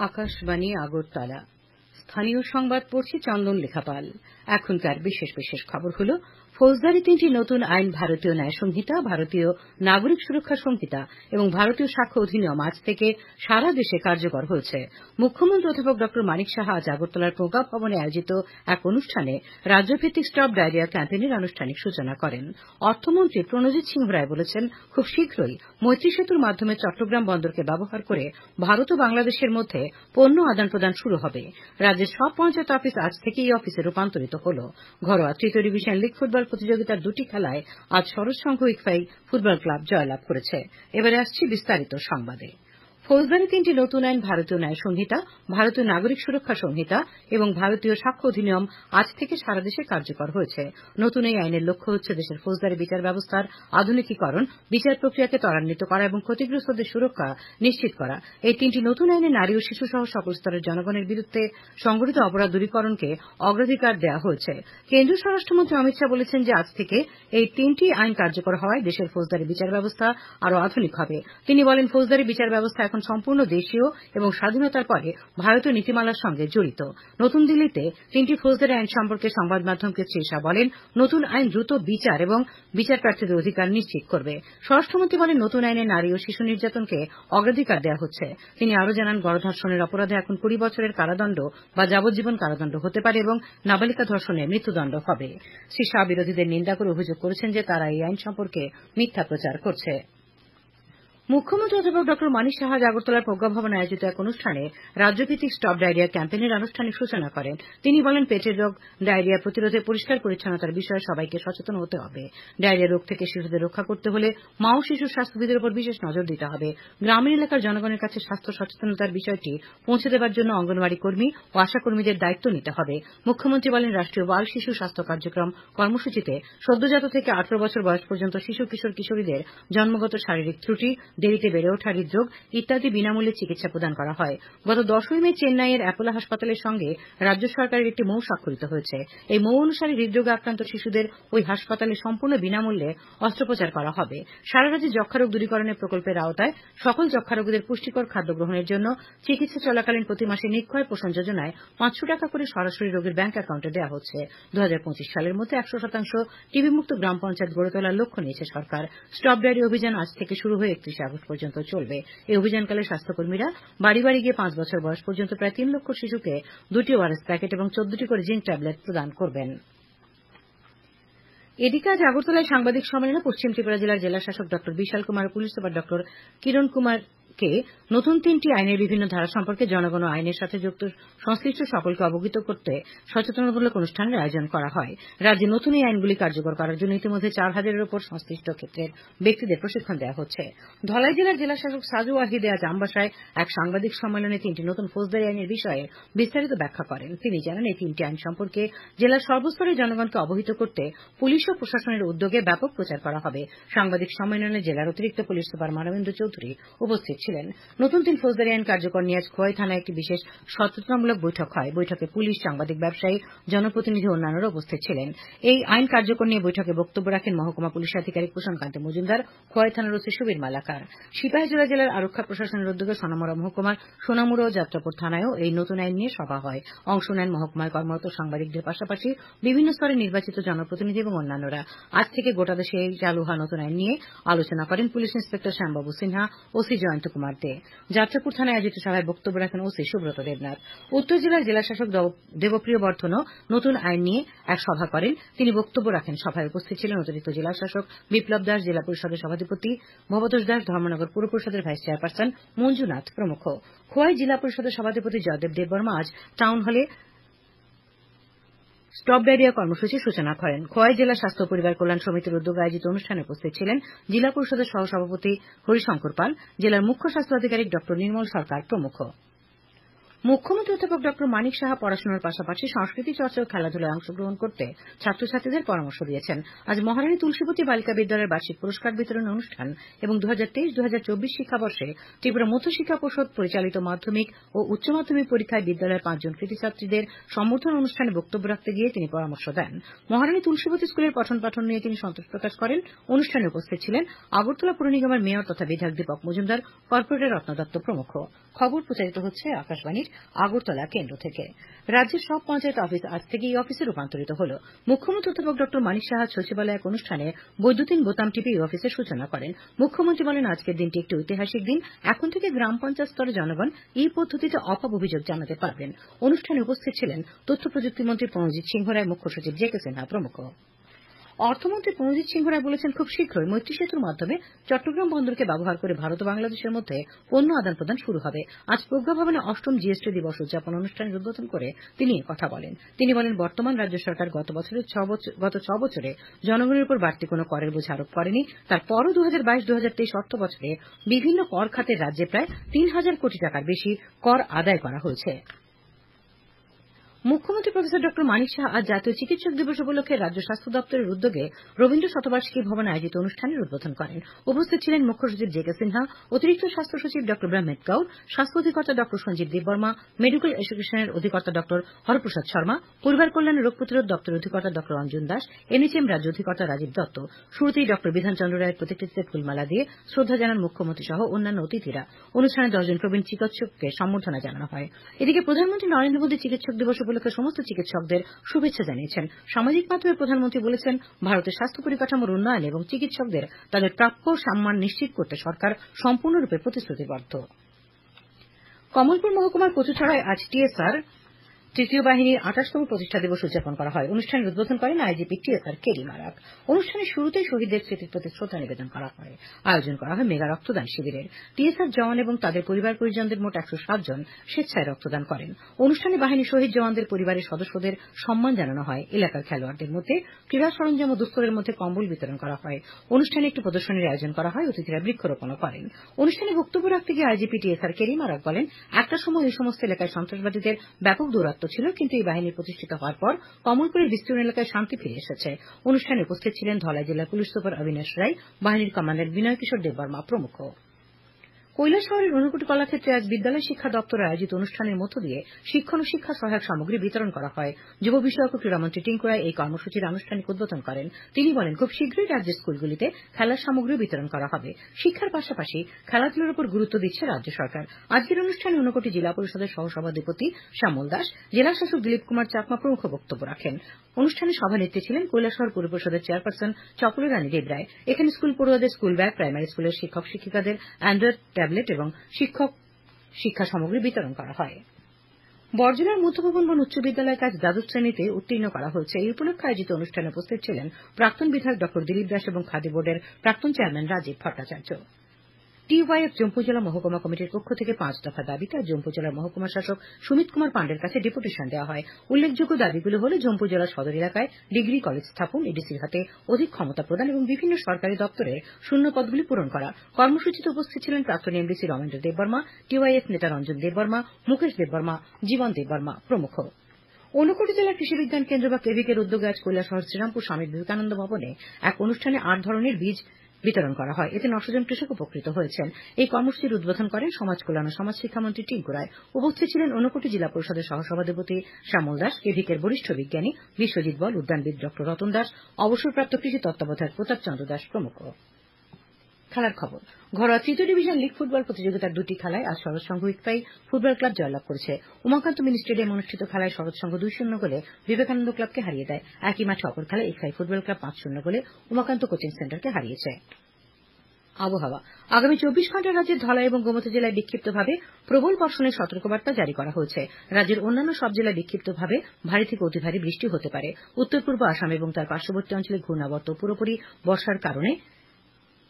আকাশবাণী আগরতলা। স্থানীয় সংবাদ পড়ছি চন্দন লেখাপাল। এখনকার বিশেষ বিশেষ খবর হল, ফৌজদারি 3টি নতুন আইন ভারতীয় ন্যায় সংহিতা, ভারতীয় নাগরিক সুরক্ষা সংহিতা এবং ভারতীয় সাক্ষ্য অধিনিয়ম আজ থেকে সারা দেশে কার্যকর হয়েছে। মুখ্যমন্ত্রী অধ্যাপক ড মানিক সাহা আজ আগরতলার প্রজ্ঞা ভবনে আয়োজিত এক অনুষ্ঠানে রাজ্যভিত্তিক স্টপ ডায়রিয়া ক্যাম্পেইনের আনুষ্ঠানিক সূচনা করেন। অর্থমন্ত্রী প্রণজিৎ সিংহ রায় বলেছেন, খুব শীঘ্রই মৈত্রী সেতুর মাধ্যমে চট্টগ্রাম বন্দরকে ব্যবহার করে ভারত ও বাংলাদেশের মধ্যে পণ্য আদান প্রদান শুরু হবে। রাজ্যের সব পঞ্চায়েত অফিস আজ থেকে এই অফিসে রূপান্তরিত হল। ঘরোয়া তৃতীয় ডিভিশন লীগ ফুটবল প্রতিযোগিতার 2টি খেলায় আজ সরোজ সংঘ ইকফাই ফুটবল ক্লাব জয়লাভ করেছে। এবারে আসছি বিস্তারিত সংবাদে। ফৌজদারি 3টি নতুন আইন ভারতীয় ন্যায় সংহিতা, ভারতীয় নাগরিক সুরক্ষা সংহিতা এবং ভারতীয় সাক্ষ্য অধিনিয়ম আজ থেকে সারা দেশে কার্যকর হয়েছে। নতুন এই আইনের লক্ষ্য হচ্ছে দেশের ফৌজদারি বিচার ব্যবস্থার আধুনিকীকরণ, বিচার প্রক্রিয়াকে ত্বরান্বিত করা এবং ক্ষতিগ্রস্তদের সুরক্ষা নিশ্চিত করা। এই 3টি নতুন আইনে নারী ও শিশু সহ সকল স্তরের জনগণের বিরুদ্ধে সংঘটিত অপরাধ দূরীকরণকে অগ্রাধিকার দেওয়া হয়েছে। কেন্দ্রীয় স্বরাষ্ট্রমন্ত্রী অমিত শাহ বলেছেন যে আজ থেকে এই 3টি আইন কার্যকর হওয়ায় দেশের ফৌজদারি বিচার ব্যবস্থা আরও আধুনিক হবে। তিনি বলেন, ফৌজদারি বিচার ব্যবস্থা এখন সম্পূর্ণ দেশীয় এবং স্বাধীনতার পরে ভারতীয় নীতিমালার সঙ্গে জড়িত। নতুন দিল্লিতে 3টি ফৌজদারি আইন সম্পর্কে সংবাদ মাধ্যমকে শ্রী শাহ বলেন, নতুন আইন দ্রুত বিচার এবং বিচার প্রার্থীদের অধিকার নিশ্চিত করবে। স্বরাষ্ট্রমন্ত্রী বলেন, নতুন আইনে নারী ও শিশু নির্যাতনকে অগ্রাধিকার দেওয়া হচ্ছে। তিনি আরও জানান, গণধর্ষণের অপরাধে এখন 20 বছরের কারাদণ্ড বা যাবজ্জীবন কারাদণ্ড হতে পারে এবং নাবালিকা ধর্ষণে মৃত্যুদণ্ড হবে। শ্রী শাহ বিরোধীদের নিন্দা করে অভিযোগ করেছেন যে তারা এই আইন সম্পর্কে মিথ্যা প্রচার করছে। মুখ্যমন্ত্রী অধ্যাপক ড মানিক সাহা আগরতলার প্রজ্ঞা ভবনে আয়োজিত এক অনুষ্ঠানে রাজ্যভিত্তিক স্টপ ডায়রিয়া ক্যাম্পেইনের আনুষ্ঠানিক সূচনা করেন। তিনি বলেন, পেটের রোগ ডায়রিয়া প্রতিরোধে পরিষ্কার পরিচ্ছন্নতার বিষয়ে সবাইকে সচেতন হতে হবে। ডায়রিয়া রোগ থেকে শিশুদের রক্ষা করতে হলে মা ও শিশুর স্বাস্থ্যবিধির উপর বিশেষ নজর দিতে হবে। গ্রামীণ এলাকার জনগণের কাছে স্বাস্থ্য সচেতনতার বিষয়টি পৌঁছে দেওয়ার জন্য অঙ্গনওয়াড়ি কর্মী ও আশাকর্মীদের দায়িত্ব নিতে হবে। মুখ্যমন্ত্রী বলেন, রাষ্ট্রীয় বাল শিশু স্বাস্থ্য কার্যক্রম কর্মসূচিতে সদ্যজাত থেকে 18 বছর বয়স পর্যন্ত শিশু কিশোর কিশোরীদের জন্মগত শারীরিক ত্রুটি, দেরিতে বেড়ে ওঠা হৃদরোগ ইত্যাদি বিনামূল্যে চিকিৎসা প্রদান করা হয়। গত 10ই মে চেন্নাইয়ের অ্যাপোলো হাসপাতালের সঙ্গে রাজ্য সরকারের একটি মৌ স্বাক্ষরিত হয়েছে। এই মৌ অনুসারে হৃদরোগে আক্রান্ত শিশুদের ওই হাসপাতালে সম্পূর্ণ বিনামূল্যে অস্ত্রোপচার করা হবে। সারা রাজ্যে যক্ষ্মারোগ দূরীকরণের প্রকল্পের আওতায় সকল যক্ষ্মারোগীদের পুষ্টিকর খাদ্য গ্রহণের জন্য চিকিৎসা চলাকালীন প্রতি মাসে নিক্ষয় পোষণ যোজনায় 500 টাকা করে সরাসরি রোগীর ব্যাংক অ্যাকাউন্টে দেওয়া হচ্ছে। 2025 সালের মধ্যে 100% টিবিমুক্ত গ্রাম পঞ্চায়েত গড়ে তোলার লক্ষ্য নিয়েছে সরকার। স্টপ ডায়রি অভিযান আজ থেকে শুরু হয়ে 31 আগস্ট পর্যন্ত চলবে। এই অভিযানকালে স্বাস্থ্যকর্মীরা বাড়ি বাড়ি গিয়ে 5 বছর বয়স পর্যন্ত প্রায় 3 লক্ষ শিশুকে 2টি ওআরএস প্যাকেট এবং 14টি করে জিঙ্ক ট্যাবলেট প্রদান করবেন। এদিকে আজ আগরতলায় সাংবাদিক সম্মেলনে পশ্চিম ত্রিপুরা জেলার জেলাশাসক ড বিশাল কুমার ও পুলিশ সুপার ড কিরণ কুমারকে নতুন 3টি আইনের বিভিন্ন ধারা সম্পর্কে জনগণ ও আইনের সাথে যুক্ত সংশ্লিষ্ট সকলকে অবগত করতে সচেতনতামূলক অনুষ্ঠানের আয়োজন করা হয়। রাজ্যে নতুন এই আইনগুলি কার্যকর করার জন্য ইতিমধ্যে 4000-এর উপর সংশ্লিষ্ট ক্ষেত্রের ব্যক্তিদের প্রশিক্ষণ দেওয়া হচ্ছে। ধলাই জেলার জেলাশাসক সাজু ওয়াহিদে আজ আমবাসায় এক সাংবাদিক সম্মেলনে 3টি নতুন ফৌজদারি আইনের বিষয়ে বিস্তারিত ব্যাখ্যা করেন। তিনি জানান, এই 3টি আইন সম্পর্কে জেলার সর্বস্তরের জনগণকে অবহিত করতে পুলিশ ও প্রশাসনের উদ্যোগে ব্যাপক প্রচার করা হবে। সাংবাদিক সম্মেলনে জেলার অতিরিক্ত পুলিশ সুপার মানবেন্দ্র চৌধুরী উপস্থিত ছিলেন। নতুন 3 ফৌজদারি আইন কার্যকর নিয়ে আজ খোয়াই থানায় একটি বিশেষ সচেতনতামূলক বৈঠক হয়। বৈঠকে পুলিশ, সাংবাদিক, ব্যবসায়ী, জনপ্রতিনিধি ও অন্যান্যরা উপস্থিত ছিলেন। এই আইন কার্যকর নিয়ে বৈঠকে বক্তব্য রাখেন মহকুমা পুলিশ আধিকারিক প্রশান্ত মজুমদার, খোয়াই থানার ওসি সুবীর মালাকার। সিপাহীজলা জেলার আরক্ষা প্রশাসনের উদ্যোগে সোনামুড়া মহকুমার সোনামুড়া ও যাত্রাপুর থানায়ও এই নতুন আইন নিয়ে সভা হয়। অংশ নেন মহকুমায় কর্মরত সাংবাদিকদের পাশাপাশি বিভিন্ন স্তরে নির্বাচিত জনপ্রতিনিধি এবং অন্যান্যরা। আজ থেকে গোটা দেশে এই চালু হওয়া নতুন আইন নিয়ে আলোচনা করেন police inspector শ্যামবাবু Sinha, OC Jayanta Kumar দে। যাত্রাপুর থানায় আয়োজিত সভায় বক্তব্য রাখেন ওসি সুব্রত দেবনাথ। উত্তর জেলার জেলাশাসক দেবপ্রিয় বর্ধনও নতুন আইন নিয়ে এক সভা করেন। তিনি বক্তব্য রাখেন। সভায় উপস্থিত ছিলেন অতিরিক্ত জেলাশাসক বিপ্লব দাস, জেলা পরিষদের সভাধিপতি ভবতোষ দাস, ধর্মনগর পুর পরিষদের ভাইস চেয়ারপারসন মঞ্জুনাথ প্রমুখ। খোয়াই জেলা পরিষদের সভাধিপতি জয়দেব দেববর্মা আজ টাউন হলে স্টপ ডায়রিয়া কর্মসূচির সূচনা করেন। খোয়াই জেলা স্বাস্থ্য ও পরিবার কল্যাণ সমিতির উদ্যোগে আয়োজিত অনুষ্ঠানে উপস্থিত ছিলেন জেলা পরিষদের সহসভাপতি হরিশঙ্কর পাল, জেলার মুখ্য স্বাস্থ্য আধিকারিক ড নির্মল সরকার প্রমুখ। মুখ্যমন্ত্রী অধ্যাপক ডক্টর মানিক সাহা পড়াশোনার পাশাপাশি সংস্কৃতি চর্চা ও খেলাধুলায় অংশগ্রহণ করতে ছাত্রছাত্রীদের পরামর্শ দিয়েছেন। আজ মহারানী তুলসীবতী বালিকা বিদ্যালয়ের বার্ষিক পুরস্কার বিতরণ অনুষ্ঠান এবং 2023-2024 শিক্ষাবর্ষে ত্রিপুরা মধ্যশিক্ষা পর্ষদ পরিচালিত মাধ্যমিক ও উচ্চ মাধ্যমিক পরীক্ষায় বিদ্যালয়ের 5 জন কৃতী ছাত্রীদের সম্বর্ধনা অনুষ্ঠানে বক্তব্য রাখতে গিয়ে তিনি পরামর্শ দেন। মহারানী তুলসীবতী স্কুলের পঠন পাঠন নিয়ে তিনি সন্তোষ প্রকাশ করেন। অনুষ্ঠানে উপস্থিত ছিলেন আগরতলা পুর নিগমের মেয়র তথা বিধায়ক দীপক মজুমদার, কর্পোরেটর রত্ন দত্ত প্রমুখ। খবর প্রচারিত হচ্ছে আকাশবাণীর আগরতলা কেন্দ্র থেকে। রাজ্যের সব পঞ্চায়েত অফিস আজ থেকে এই অফিসে রূপান্তরিত হল। মুখ্যমন্ত্রী অধ্যাপক ডক্টর মানিক সাহা সচিবালয়ে এক অনুষ্ঠানে বৈদ্যুতিন বোতাম টিপে এই অফিসের সূচনা করেন। মুখ্যমন্ত্রী বলেন, আজকের দিনটি একটি ঐতিহাসিক দিন। এখন থেকে গ্রাম পঞ্চায়েত স্তরে জনগণ এই পদ্ধতিতে অভাব অভিযোগ জানাতে পারবেন। অনুষ্ঠানে উপস্থিত ছিলেন তথ্য প্রযুক্তিমন্ত্রী প্রণজিৎ সিংহ রায়, মুখ্য সচিব জে কে সিনহা প্রমুখ। অর্থমন্ত্রী প্রণজিৎ সিংহ রায় বলেছেন, খুব শীঘ্রই মৈত্রী সেতুর মাধ্যমে চট্টগ্রাম বন্দরকে ব্যবহার করে ভারত ও বাংলাদেশের মধ্যে পণ্য আদান প্রদান শুরু হবে। আজ প্রজ্ঞা ভবনে 8ম জিএসটি দিবস উদযাপন অনুষ্ঠানের উদ্বোধন করে তিনি কথা বলেন। তিনি বলেন, বর্তমান রাজ্য সরকার গত 6 বছরে জনগণের উপর বাড়তি কোনো করের বোঝা আরোপ করেনি। তারপরও 2022-2023 অর্থ বছরে বিভিন্ন কর খাতের রাজ্যে প্রায় 3,000 কোটি টাকার বেশি কর আদায় করা হয়েছে। মুখ্যমন্ত্রী প্রফেসর ডক্টর মানিক সাহা আজ জাতীয় চিকিৎসক দিবস উপলক্ষে রাজ্য স্বাস্থ্য দপ্তরের উদ্যোগে রবীন্দ্র শতবার্ষিকী ভবনে আয়োজিত অনুষ্ঠানের উদ্বোধন করেন। উপস্থিত ছিলেন মুখ্য সচিব জে কে সিনহা, অতিরিক্ত স্বাস্থ্য সচিব ডক্টর ব্রহ্মেদ কৌর, স্বাস্থ্য অধিকর্তা ডক্টর সঞ্জীব দেববর্মা, মেডিকেল এডুকেশনের অধিকর্তা ডক্টর হরপ্রসাদ শর্মা, পরিবার কল্যাণ রোগ প্রতিরোধ দপ্তরের অধিকর্তা ডক্টর অঞ্জন দাস, এনএচএম রাজ্য অধিকর্তা রাজীব দত্ত। শুরুতেই ডক্টর বিধানচন্দ্র রায়ের প্রতিকৃতিতে ফুলমালা দিয়ে শ্রদ্ধা জানান মুখ্যমন্ত্রী সহ অন্যান্য অতিথিরা। অনুষ্ঠানে 10 জন প্রবীণ চিকিৎসককে সম্বর্ধনা জানানো হয়। এদিকে প্রধানমন্ত্রী নরেন্দ্র মোদী চিকিৎসক দিবস উপলক্ষে সমস্ত চিকিৎসকদের শুভেচ্ছা জানিয়েছেন। সামাজিক মাধ্যমে প্রধানমন্ত্রী বলেছেন, ভারতের স্বাস্থ্য পরিকাঠামোর উন্নয়ন এবং চিকিৎসকদের তাদের প্রাপ্য সম্মান নিশ্চিত করতে সরকার সম্পূর্ণরূপে প্রতিশ্রুতিবদ্ধ। কমলপুর মহকুমার কচুছড়ায় আজ টিএসআর তৃতীয় বাহিনীর 28তম প্রতিষ্ঠা দিবস উদযাপন করা হয়। অনুষ্ঠানের উদ্বোধন করেন আইজিপি টিএসআর কেরি মারাক। অনুষ্ঠানের শুরুতেই শহীদদের স্মৃতির প্রতি শ্রদ্ধা নিবেদন করা হয়। আয়োজন করা হয় মেগা রক্তদান শিবিরের। টিএসআর জওয়ান এবং তাদের পরিবার পরিজনদের মোট 107 জন স্বেচ্ছায় রক্তদান করেন। অনুষ্ঠানে বাহিনী শহীদ জওয়ানদের পরিবারের সদস্যদের সম্মান জানানো হয়। এলাকার খেলোয়াড়দের মধ্যে ক্রীড়া সরঞ্জাম ও দুস্থদের মধ্যে কম্বল বিতরণ করা হয়। অনুষ্ঠানে একটি প্রদর্শনীর আয়োজন করা হয়। অতিথিরা বৃক্ষরোপণও করেন। অনুষ্ঠানে বক্তব্য রাখতে গিয়ে আইজিপি টিএসআর কেরি মারাক বলেন, একটা সময় এই সমস্ত এলাকায় সন্ত্রাসবাদীদের ব্যাপক দৌরাত্ম্য ছিল, কিন্তু এই বাহিনী প্রতিষ্ঠিত হওয়ার পর কমলপুরের বিস্তীর্ণ এলাকায় শান্তি ফিরে এসেছে। অনুষ্ঠানে উপস্থিত ছিলেন ধলাই জেলার পুলিশ সুপার অবিনাশ রায়, বাহিনীর কমান্ডার বিনয় কিশোর দেববর্মা প্রমুখ। কৈলাসহরের ঊনকোটি কলাক্ষেত্রে আজ বিদ্যালয় শিক্ষা দপ্তর আয়োজিত অনুষ্ঠানের মধ্য দিয়ে শিক্ষণ ও শিক্ষা সহায়ক সামগ্রী বিতরণ করা হয়। যুব বিষয়ক ও ক্রীড়ামন্ত্রী টিঙ্কু রায় এই কর্মসূচির আনুষ্ঠানিক উদ্বোধন করেন। তিনি বলেন, খুব শীঘ্রই রাজ্যের স্কুলগুলিতে খেলার সামগ্রী বিতরণ করা হবে। শিক্ষার পাশাপাশি খেলাধুলার উপর গুরুত্ব দিচ্ছে রাজ্য সরকার। আজকের অনুষ্ঠানে ঊনকোটি জেলা পরিষদের সহসভাধিপতি শ্যামল দাস, জেলা শাসক দিলীপ কুমার চাকমা প্রমুখ বক্তব্য রাখেন। অনুষ্ঠানে সভানেত্রী ছিলেন কৈলাসহর পুর পরিষদের চেয়ারপারসন চকলা রানী দেবরায়। এখানে স্কুল পড়ুয়াদের স্কুল ব্যাগ, প্রাইমারি স্কুলের শিক্ষক শিক্ষিকাদের অ্যান্ড্রয়েড ট্যাবলেট এবং শিক্ষা সামগ্রী বিতরণ করা হয়। বড়জলার মধ্যভবন উচ্চ বিদ্যালয়ের কাজ দ্বাদশ শ্রেণীতে উত্তীর্ণ করা হয়েছে। এই উপলক্ষে আয়োজিত অনুষ্ঠানে উপস্থিত ছিলেন প্রাক্তন বিধায়ক ডক্টর দিলীপ দাস এবং খাদি বোর্ডের প্রাক্তন চেয়ারম্যান রাজীব ভট্টাচার্য। টিওয়াইএফ জম্পু জেলা মহকুমা কমিটির পক্ষ থেকে 5 দফা দাবিতে আজ জম্পু জেলার মহকুমা শাসক সুমিত কুমার পান্ডের কাছে ডেপুটেশন দেওয়া হয়। উল্লেখযোগ্য দাবিগুলো হল জম্পু জেলার সদর এলাকায় ডিগ্রি কলেজ স্থাপন, এডিসির হাতে অধিক ক্ষমতা প্রদান এবং বিভিন্ন সরকারি দপ্তরের শূন্য পদগুলি পূরণ করা। কর্মসূচিতে উপস্থিত ছিলেন প্রাক্তন এমডিসি রমেন্দ্র দেববর্মা, টিওয়াইএফ নেতা রঞ্জন দেববর্মা, মুকেশ দেববর্মা, জীবন দেববর্মা প্রমুখ। ঊনকোটি জেলা কৃষি বিজ্ঞান কেন্দ্র বা কেভিকের উদ্যোগে আজ কৈলাসহর শ্রীরামপুর স্বামী বিবেকানন্দ ভবনে এক অনুষ্ঠানে 8 ধরনের বীজ বিতরণ করা হয়। এতে 900 জন কৃষক উপকৃত হয়েছেন। এই কর্মসূচির উদ্বোধন করেন সমাজ কল্যাণ ও সমাজ শিক্ষামন্ত্রী টিঙ্কু রায়। উপস্থিত ছিলেন ঊনকোটি জেলা পরিষদের সহসভাধিপতি শ্যামল দাস, কেভিকের বরিষ্ঠ বিজ্ঞানী বিশ্বজিৎ বল, উদ্যানবিদ ডক্টর রতন দাস, অবসরপ্রাপ্ত কৃষি তত্ত্বাবধায়ক প্রতাপ চন্দ্র দাস প্রমুখ। খেলার খবর। ঘরোয়া তৃতীয় ডিভিশন লীগ ফুটবল প্রতিযোগিতার 2টি খেলায় আজ শরৎ সংঘ ইকফাই ফুটবল ক্লাব জয়লাভ করেছে। উমাকান্ত মিনি স্টেডিয়ামে অনুষ্ঠিত খেলায় শরৎ সংঘ 2-0 গোলে বিবেকানন্দ ক্লাবকে হারিয়ে দেয়। একই মাঠে অপর খেলায় ইকফাই ফুটবল ক্লাব 5-0 গোলে উমাকান্ত কোচিং সেন্টারকে হারিয়েছে। আবহাওয়া। আগামী 24 ঘণ্টায় রাজ্যের ধলাই এবং গোমতী জেলায় বিক্ষিপ্তভাবে প্রবল বর্ষণের সতর্কবার্তা জারি করা হয়েছে। রাজ্যের অন্যান্য সব জেলায় বিক্ষিপ্তভাবে ভারী থেকে অতি ভারী বৃষ্টি হতে পারে। উত্তর পূর্ব আসাম এবং তার পার্শ্ববর্তী অঞ্চলে ঘূর্ণাবর্ত পুরোপুরি বর্ষার কারণে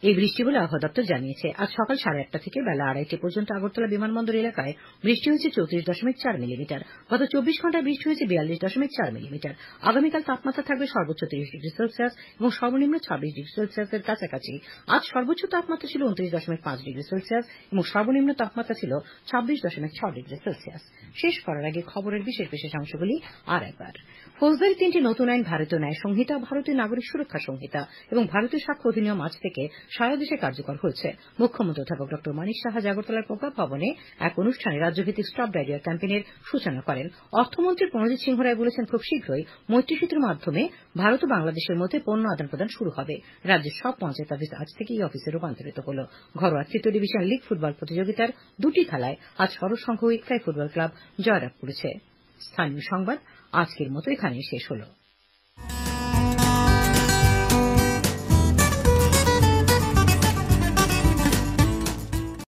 এই বৃষ্টি বলে আবহাওয়া দপ্তর জানিয়েছে। আজ সকাল 8:30 থেকে বেলা 2:30 পর্যন্ত আগরতলা বিমানবন্দর এলাকায় বৃষ্টি হয়েছে 34.4 মিলিমিটার। গত 24 ঘন্টায় বৃষ্টি হয়েছে 42.4 মিলিমিটার। আগামীকাল তাপমাত্রা থাকবে সর্বোচ্চ 30 ডিগ্রি সেলসিয়াস এবং সর্বনিম্ন 26 ডিগ্রি সেলসিয়াসের কাছাকাছি। আজ সর্বোচ্চ তাপমাত্রা ছিল 29.5 ডিগ্রি সেলসিয়াস এবং সর্বনিম্ন তাপমাত্রা ছিল 26.6 ডিগ্রি সেলসিয়াস। শেষ করার আগে খবরের বিশেষ বিশেষ অংশগুলি আর একবার। ফৌজদারি 3টি নতুন আইন ভারতীয় ন্যায় সংহিতা, ভারতীয় নাগরিক সুরক্ষা সংহিতা এবং ভারতীয় সাক্ষ্য অধিনিয়ম আজ থেকে সারা দেশে কার্যকর হয়েছে। মুখ্যমন্ত্রী অধ্যাপক ড মানিক সাহা আগরতলার প্রজ্ঞা ভবনে এক অনুষ্ঠানে রাজ্যভিত্তিক স্টপ ডায়রিয়া ক্যাম্পেইনের সূচনা করেন। অর্থমন্ত্রী প্রণজিৎ সিংহ রায় বলেছেন, খুব শীঘ্রই মৈত্রী সেতুর মাধ্যমে ভারত ও বাংলাদেশের মধ্যে পণ্য আদান প্রদান শুরু হবে। রাজ্যের সব পঞ্চায়েত অফিস আজ থেকে এই অফিসে রূপান্তরিত হল। ঘরোয়া তৃতীয় ডিভিশন লীগ ফুটবল প্রতিযোগিতার 2টি খেলায় আজ সরসংঘ ইকরাই ফুটবল ক্লাব জয়লাভ করেছে। স্থানীয় সংবাদ আজকের মতো এখানেই শেষ হল।